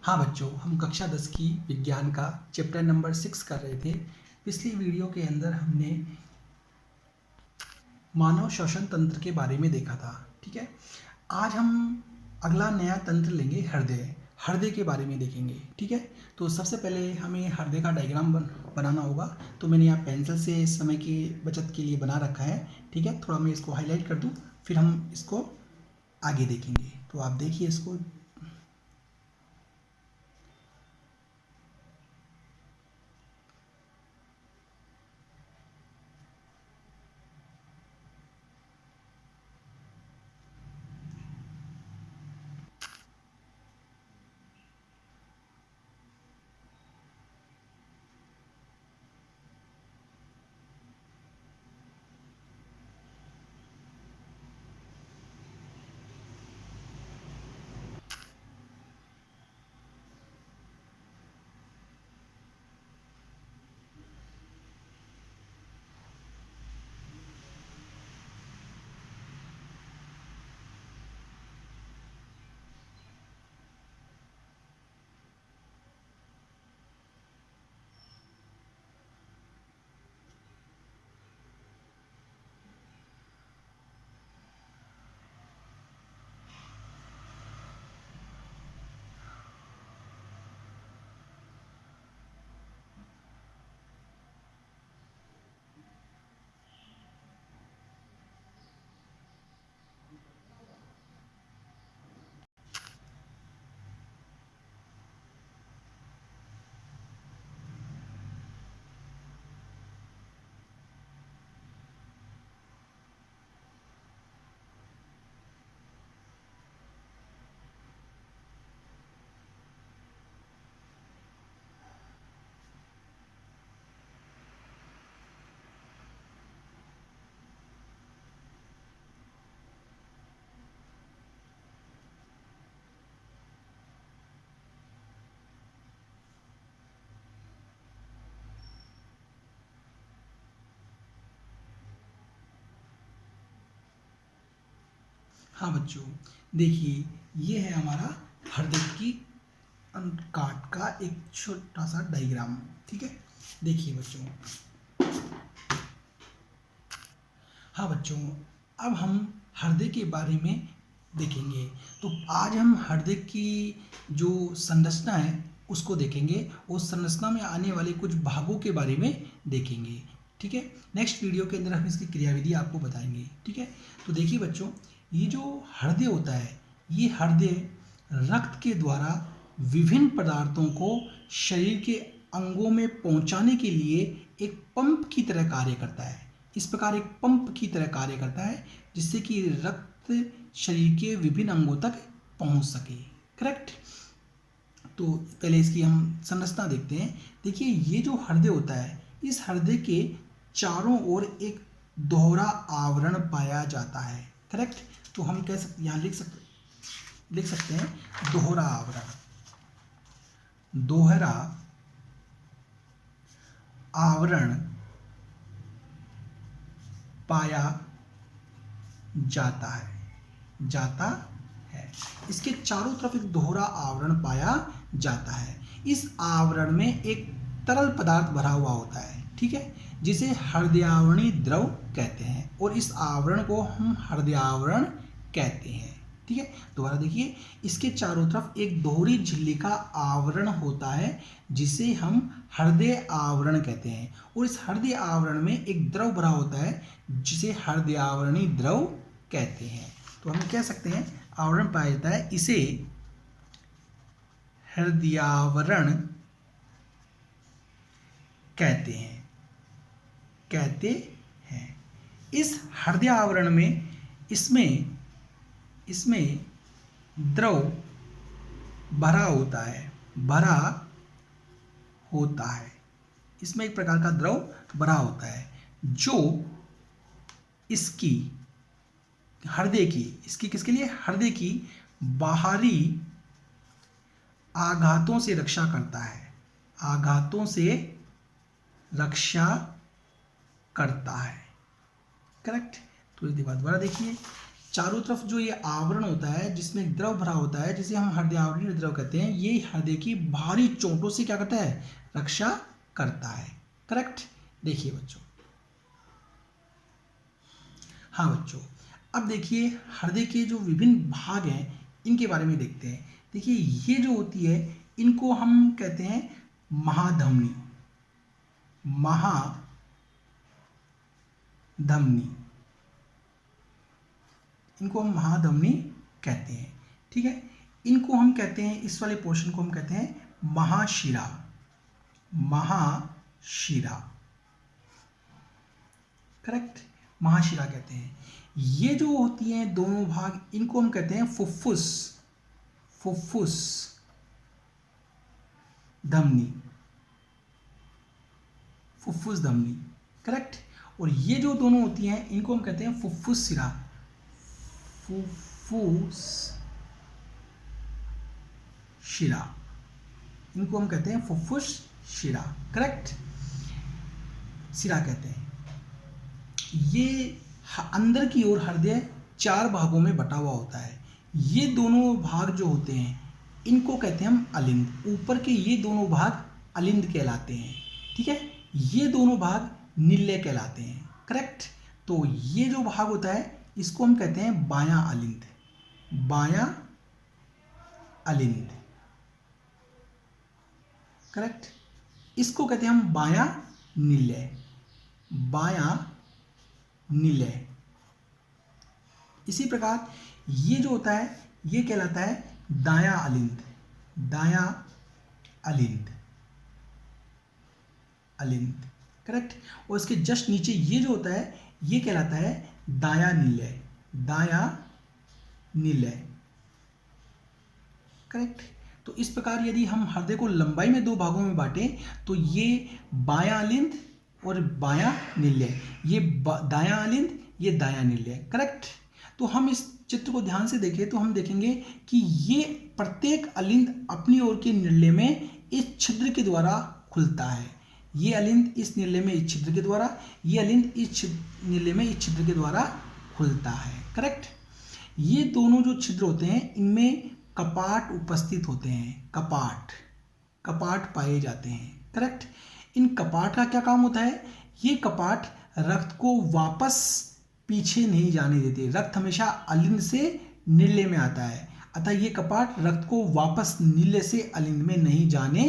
हाँ बच्चों, हम कक्षा 10 की विज्ञान का चैप्टर नंबर 6 कर रहे थे। पिछली वीडियो के अंदर हमने मानव श्वसन तंत्र के बारे में देखा था। ठीक है, आज हम अगला नया तंत्र लेंगे, हृदय। हृदय के बारे में देखेंगे। ठीक है, तो सबसे पहले हमें हृदय का डायग्राम बनाना होगा। तो मैंने यहाँ पेंसिल से समय की बचत के लिए बना रखा है। ठीक है, थोड़ा मैं इसको हाईलाइट कर दूँ, फिर हम इसको आगे देखेंगे। तो आप देखिए इसको। हाँ बच्चों, देखिए ये है हमारा हृदय की काट का एक छोटा सा डायग्राम। ठीक है, देखिए बच्चों। हाँ बच्चों, अब हम हृदय के बारे में देखेंगे। तो आज हम हृदय की जो संरचना है उसको देखेंगे, उस संरचना में आने वाले कुछ भागों के बारे में देखेंगे। ठीक है, नेक्स्ट वीडियो के अंदर हम इसकी क्रियाविधि आपको बताएंगे। ठीक है, तो देखिए बच्चों, ये जो हृदय होता है, ये हृदय रक्त के द्वारा विभिन्न पदार्थों को शरीर के अंगों में पहुंचाने के लिए एक पंप की तरह कार्य करता है। इस प्रकार एक पंप की तरह कार्य करता है, जिससे कि रक्त शरीर के विभिन्न अंगों तक पहुंच सके। करेक्ट। तो पहले इसकी हम संरचना देखते हैं। देखिए, ये जो हृदय होता है, इस हृदय के चारों ओर एक दोहरा आवरण पाया जाता है। करेक्ट। तो हम कह सकते, यहाँ लिख सकते हैं दोहरा आवरण। दोहरा आवरण पाया जाता है। इसके चारों तरफ एक दोहरा आवरण पाया जाता है। इस आवरण में एक तरल पदार्थ भरा हुआ होता है। ठीक है, जिसे हृदयावरणीय द्रव कहते हैं, और इस आवरण को हम हृदयावरण कहते हैं। ठीक है, दोबारा देखिए, इसके चारों तरफ एक दोहरी झिल्ली का आवरण होता है, जिसे हम हृदय आवरण कहते हैं, और इस हृदय आवरण में एक द्रव भरा होता है, जिसे हृदयावरणीय द्रव कहते हैं। तो हम कह सकते हैं आवरण पाया जाता है, इसे हृदयावरण कहते हैं। इस हृदय आवरण में इसमें द्रव भरा होता है। इसमें एक प्रकार का द्रव भरा होता है, जो इसकी किसके लिए, हृदय की बाहरी आघातों से रक्षा करता है। करेक्ट। तो इस बात दोबारा देखिए, चारों तरफ जो ये आवरण होता है जिसमें द्रव भरा होता है, जिसे हम हृदय आवरणीय द्रव कहते हैं, ये हृदय की भारी चोटों से क्या करता है, रक्षा करता है। करेक्ट। देखिए बच्चों, हाँ बच्चों, अब देखिए हृदय के जो विभिन्न भाग हैं इनके बारे में देखते हैं। देखिए ये जो होती है इनको हम कहते हैं महाधमनी, महाधमनी, इनको हम महाधमनी कहते हैं। ठीक है, इनको हम कहते हैं, इस वाले पोर्शन को हम कहते हैं महाशिरा, महाशिरा। करेक्ट, महाशिरा कहते हैं। ये जो होती हैं दोनों भाग, इनको हम कहते हैं फुफ्फुस, फुफ्फुस धमनी, फुफ्फुस धमनी। करेक्ट। और ये जो दोनों होती हैं इनको हम कहते हैं फुफ्फुस शिरा, फुफ्फुस शिरा, इनको हम कहते हैं फुफ्फुस शिरा। करेक्ट, शिरा कहते हैं। ये अंदर की ओर हृदय 4 भागों में बटा हुआ होता है। ये दोनों भाग जो होते हैं इनको कहते हैं हम अलिंद। ऊपर के ये दोनों भाग अलिंद कहलाते हैं। ठीक है, ये दोनों भाग निल्य कहलाते हैं। करेक्ट। तो ये जो भाग होता है इसको हम कहते हैं बायां अलिंद, बायां अलिंद। करेक्ट, इसको कहते हैं हम बायां निलय, बायां निलय। इसी प्रकार ये जो होता है ये कहलाता है दायां अलिंद, दायां अलिंद, अलिंद। करेक्ट। और इसके जस्ट नीचे ये जो होता है ये कहलाता है दायां निलय, दायां निलय। करेक्ट। तो इस प्रकार यदि हम हृदय को लंबाई में 2 भागों में बांटें तो ये बायां अलिंद और बायां निलय, ये दायां अलिंद, ये दायां निलय। करेक्ट। तो हम इस चित्र को ध्यान से देखें तो हम देखेंगे कि ये प्रत्येक अलिंद अपनी ओर के निलय में इस छिद्र के द्वारा खुलता है। ये अलिंद इस निलय में इस छिद्र के द्वारा, ये अलिंद इस निलय में इस छिद्र के द्वारा खुलता है। करेक्ट। ये दोनों जो छिद्र होते हैं इनमें कपाट उपस्थित होते हैं, कपाट, कपाट पाए जाते हैं। करेक्ट। इन कपाट का क्या काम होता है, ये कपाट रक्त को वापस पीछे नहीं जाने देते। रक्त हमेशा अलिंद से निलय में आता है, अतः ये कपाट रक्त को वापस निलय से अलिंद में नहीं जाने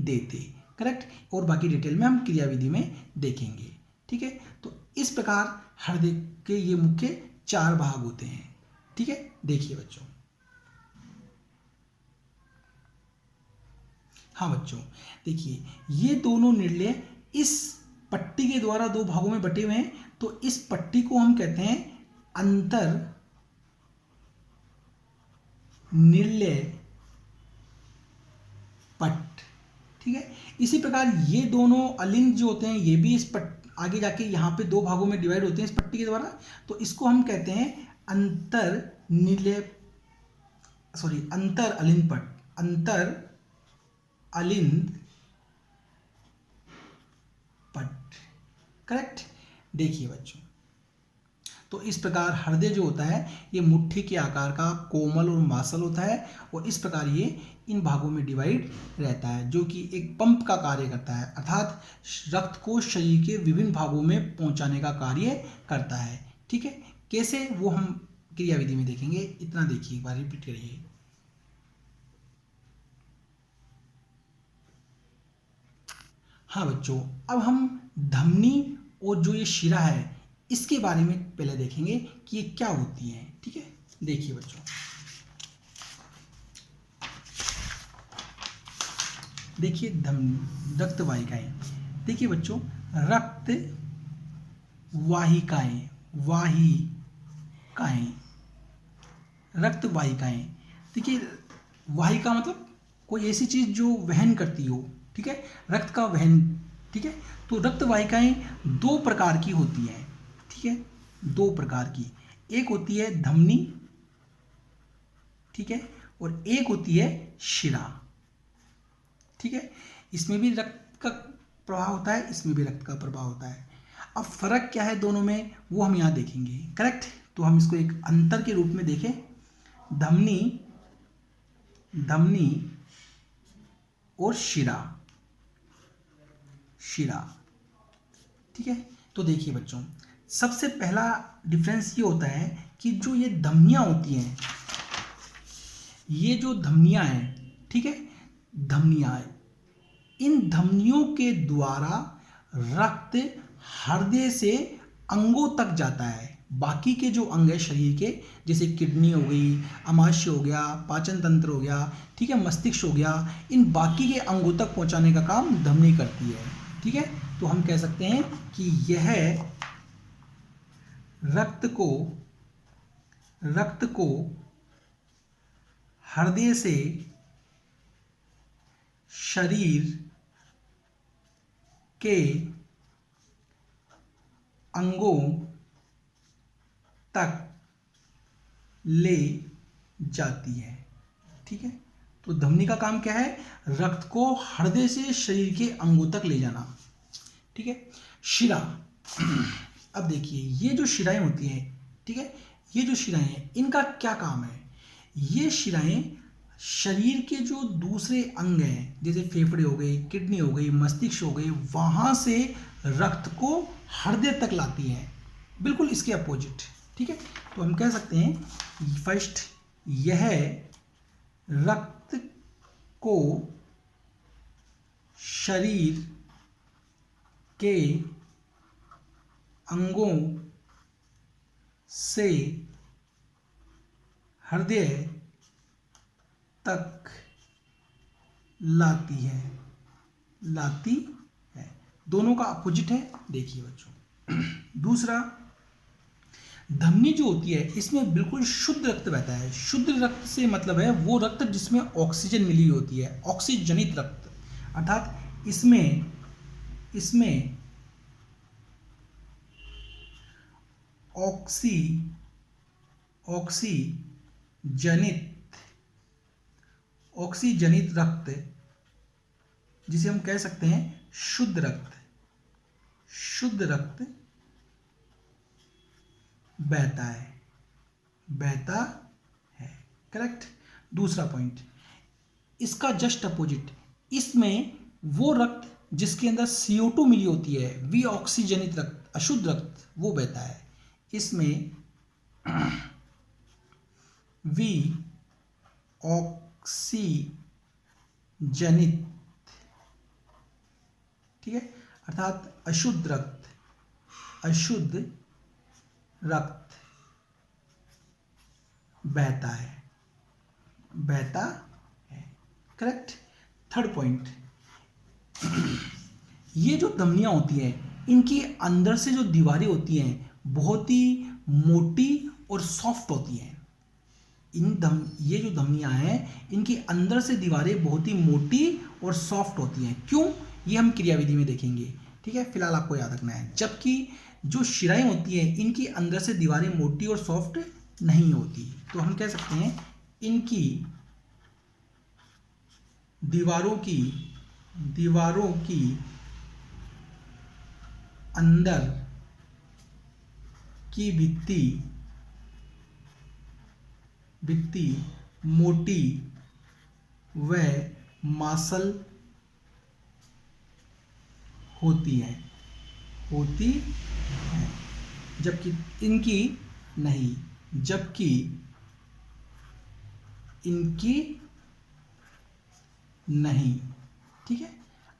देते। करेक्ट। और बाकी डिटेल में हम क्रियाविधि में देखेंगे। ठीक है। तो इस प्रकार हृदय के ये मुख्य 4 भाग होते हैं। ठीक है, देखिए बच्चों। हाँ बच्चों, देखिए ये दोनों निर्लय इस पट्टी के द्वारा 2 भागों में बटे हुए हैं। तो इस पट्टी को हम कहते हैं अंतर निर्लय पट्ट। ठीक है। इसी प्रकार ये दोनों अलिंद जो होते हैं ये भी इस आगे जाके यहाँ पे 2 भागों में डिवाइड होते हैं इस पट्टी के द्वारा। तो इसको हम कहते हैं अंतर निर्लय, सॉरी, अंतर अलिंद पट्ट, अंतर अलिंद पट्ट। करेक्ट। देखिए बच्चों, तो इस प्रकार हृदय जो होता है ये मुट्ठी के आकार का कोमल और मांसल होता है और इस प्रकार ये इन भागों में डिवाइड रहता है, जो कि एक पंप का कार्य करता है, अर्थात रक्त को शरीर के विभिन्न भागों में पहुंचाने का कार्य करता है। ठीक है, कैसे वो हम क्रियाविधि में देखेंगे। इतना देखिए, एक बार रिपीट करिए। हाँ बच्चों, अब हम धमनी और जो ये शिरा है इसके बारे में पहले देखेंगे कि ये क्या होती हैं। ठीक है, देखिए बच्चों, देखिए रक्त वाहिकाएं। देखिए बच्चों, रक्त वाहिकाएं, वाहिकाएं, रक्त वाहिकाएं। देखिए वाहिका मतलब कोई ऐसी चीज जो वहन करती हो। ठीक है, रक्त का वहन। ठीक है, तो रक्त वाहिकाएं 2 प्रकार की होती हैं। ठीक है, 2 प्रकार की, एक होती है धमनी, ठीक है, और एक होती है शिरा। ठीक है, इसमें भी रक्त का प्रवाह होता है, इसमें भी रक्त का प्रवाह होता है। अब फर्क क्या है दोनों में वो हम यहाँ देखेंगे। करेक्ट। तो हम इसको एक अंतर के रूप में देखें, धमनी और शिरा। ठीक है, तो देखिए बच्चों, सबसे पहला डिफरेंस ये होता है कि जो ये धमनियां होती हैं, ये जो धमनियां हैं, ठीक है, धमनियां, इन धमनियों के द्वारा रक्त हृदय से अंगों तक जाता है। बाकी के जो अंग है शरीर के, जैसे किडनी हो गई, अमाशय हो गया, पाचन तंत्र हो गया, ठीक है, मस्तिष्क हो गया, इन बाकी के अंगों तक पहुंचाने का काम धमनी करती है। ठीक है, तो हम कह सकते हैं कि यह रक्त को हृदय से शरीर के अंगों तक ले जाती है। ठीक है, तो धमनी का काम क्या है? रक्त को हृदय से शरीर के अंगों तक ले जाना। ठीक है, शिरा। अब देखिए, ये जो शिराएं होती हैं, ठीक है, ये जो शिराएं हैं, इनका क्या काम है? ये शिराएं शरीर के जो दूसरे अंग हैं, जैसे फेफड़े हो गए, किडनी हो गई, मस्तिष्क हो गई, वहां से रक्त को हृदय तक लाती हैं, बिल्कुल इसके अपोजिट। ठीक है, तो हम कह सकते हैं फर्स्ट, यह रक्त को शरीर के अंगों से हृदय तक लाती है। दोनों का अपोजिट है, देखिए बच्चों। दूसरा, धमनी जो होती है, इसमें बिल्कुल शुद्ध रक्त बहता है। शुद्ध रक्त से मतलब है वो रक्त जिसमें ऑक्सीजन मिली होती है, ऑक्सीजनित रक्त, अर्थात इसमें ऑक्सीजनित रक्त, जिसे हम कह सकते हैं शुद्ध रक्त बहता है। करेक्ट। दूसरा पॉइंट, इसका जस्ट अपोजिट, इसमें वो रक्त जिसके अंदर CO2 मिली होती है, वी ऑक्सीजनित रक्त, अशुद्ध रक्त, वो बहता है। इसमें वी ऑक्सीजनित, ठीक है, अर्थात अशुद्ध रक्त बहता है। करेक्ट। थर्ड पॉइंट, ये जो धमनियां होती हैं, इनके अंदर से जो दीवारें होती हैं बहुत ही मोटी और सॉफ्ट होती हैं। ये जो धमनियां हैं, इनके अंदर से दीवारें बहुत ही मोटी और सॉफ्ट होती हैं। क्यों? ये हम क्रियाविधि में देखेंगे। ठीक है, फिलहाल आपको याद रखना है। जबकि जो शिराएं होती हैं, इनकी अंदर से दीवारें मोटी और सॉफ्ट नहीं होती। तो हम कह सकते हैं इनकी दीवारों की अंदर की भित्ति मोटी व मांसल होती है, जबकि इनकी नहीं। ठीक है,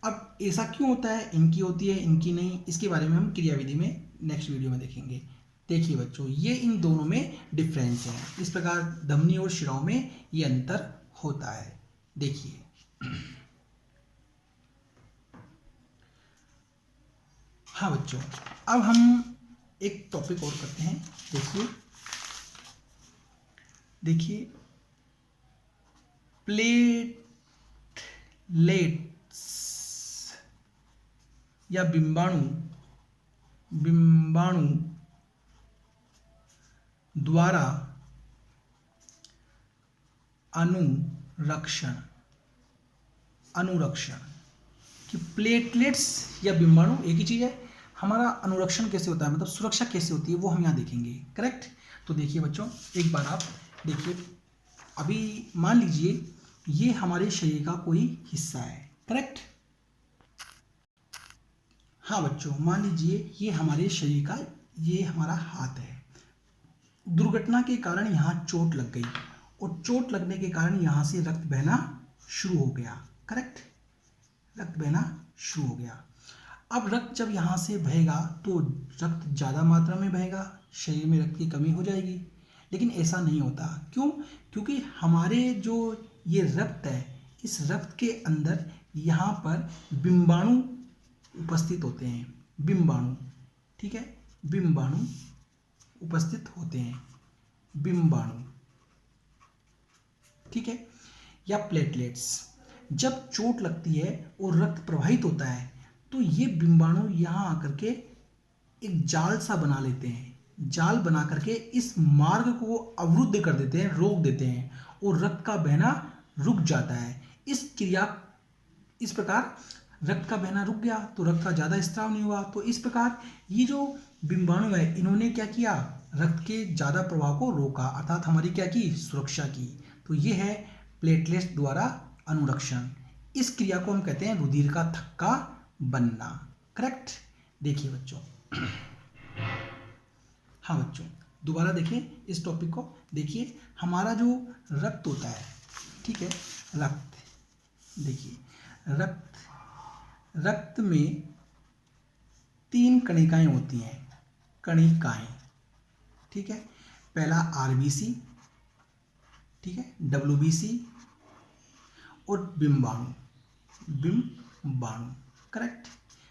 अब ऐसा क्यों होता है? इनकी होती है, इनकी नहीं, इसके बारे में हम क्रियाविधि में नेक्स्ट वीडियो में देखेंगे। देखिए बच्चों, ये इन दोनों में डिफरेंस है। इस प्रकार धमनी और शिराओं में ये अंतर होता है। देखिए, हाँ बच्चों, अब हम एक टॉपिक और करते हैं। देखिए प्लेटलेट्स या बिंबाणु द्वारा अनुरक्षण कि प्लेटलेट्स या बिंबाणु एक ही चीज है। हमारा अनुरक्षण कैसे होता है, मतलब सुरक्षा कैसे होती है, वो हम यहाँ देखेंगे। करेक्ट। तो देखिए बच्चों, एक बार आप देखिए, अभी मान लीजिए ये हमारे शरीर का कोई हिस्सा है, करेक्ट। हाँ बच्चों, मान लीजिए ये हमारे शरीर का, ये हमारा हाथ है। दुर्घटना के कारण यहाँ चोट लग गई और चोट लगने के कारण यहाँ से रक्त बहना शुरू हो गया, करेक्ट। रक्त बहना शुरू हो गया। अब रक्त जब यहाँ से बहेगा तो रक्त ज़्यादा मात्रा में बहेगा, शरीर में रक्त की कमी हो जाएगी। लेकिन ऐसा नहीं होता, क्यों? क्योंकि हमारे जो ये रक्त है, इस रक्त के अंदर यहाँ पर बिंबाणु उपस्थित होते हैं, बिंबाणु, ठीक है, बिंबाणु उपस्थित होते हैं, बिंबाणु, ठीक है, या प्लेटलेट्स। जब चोट लगती है और रक्त प्रवाहित होता है तो ये बिंबाणु यहाँ आकर के एक जाल सा बना लेते हैं, जाल बना करके इस मार्ग को अवरुद्ध कर देते हैं, रोक देते हैं और रक्त का बहना रुक जाता है। इस प्रकार रक्त का बहना रुक गया तो रक्त का ज़्यादा स्त्राव नहीं हुआ। तो इस प्रकार ये जो बिंबाणु है, इन्होंने क्या किया, रक्त के ज़्यादा प्रवाह को रोका, अर्थात हमारी क्या की, सुरक्षा की। तो ये है प्लेटलेट्स द्वारा अनुरक्षण। इस क्रिया को हम कहते हैं रुधिर का थक्का बनना, करेक्ट। देखिए बच्चों, हाँ बच्चों, दोबारा देखिए इस टॉपिक को। देखिए हमारा जो रक्त होता है, ठीक है, रक्त, देखिए रक्त में 3 कणिकाएं होती हैं, कणिकाएं, ठीक है। पहला आरबीसी, ठीक है, डब्ल्यूबीसी और बिंबाणु, करेक्ट।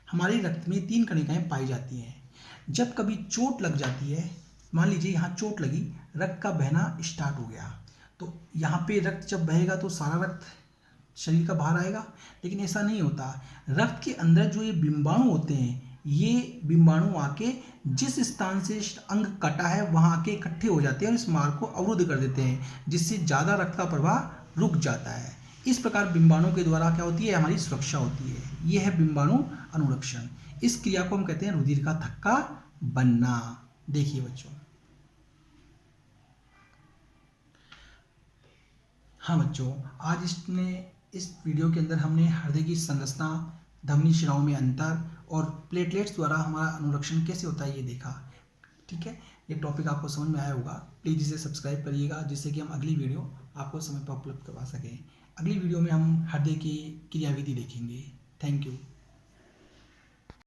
हमारे रक्त में 3 कणिकाएं पाई जाती हैं। जब कभी चोट लग जाती है, मान लीजिए यहाँ चोट लगी, रक्त का बहना स्टार्ट हो गया, तो यहाँ पे रक्त जब बहेगा तो सारा रक्त शरीर का बाहर आएगा। लेकिन ऐसा नहीं होता, रक्त के अंदर जो ये बिंबाणु होते हैं, ये बिंबाणु आके जिस स्थान से अंग कटा है वहाँ आके इकट्ठे हो जाते हैं और इस मार्ग को अवरुद्ध कर देते हैं, जिससे ज़्यादा रक्त का प्रवाह रुक जाता है। इस प्रकार बिंबाणु के द्वारा क्या होती है, हमारी सुरक्षा होती है। यह है बिंबाणु अनुरक्षण। इस क्रिया को हम कहते हैं रुधिर का थक्का बनना। देखिए बच्चों, हाँ बच्चों, आज इस वीडियो के अंदर हमने हृदय की संरचना, धमनी शिराओं में अंतर और प्लेटलेट्स द्वारा हमारा अनुरक्षण कैसे होता है ये देखा, ठीक है। ये टॉपिक आपको समझ में आया होगा। प्लीज़ इसे सब्सक्राइब करिएगा, जिससे कि हम अगली वीडियो आपको समय पर उपलब्ध करवा सकें। अगली वीडियो में हम हृदय की क्रियाविधि देखेंगे। Thank you.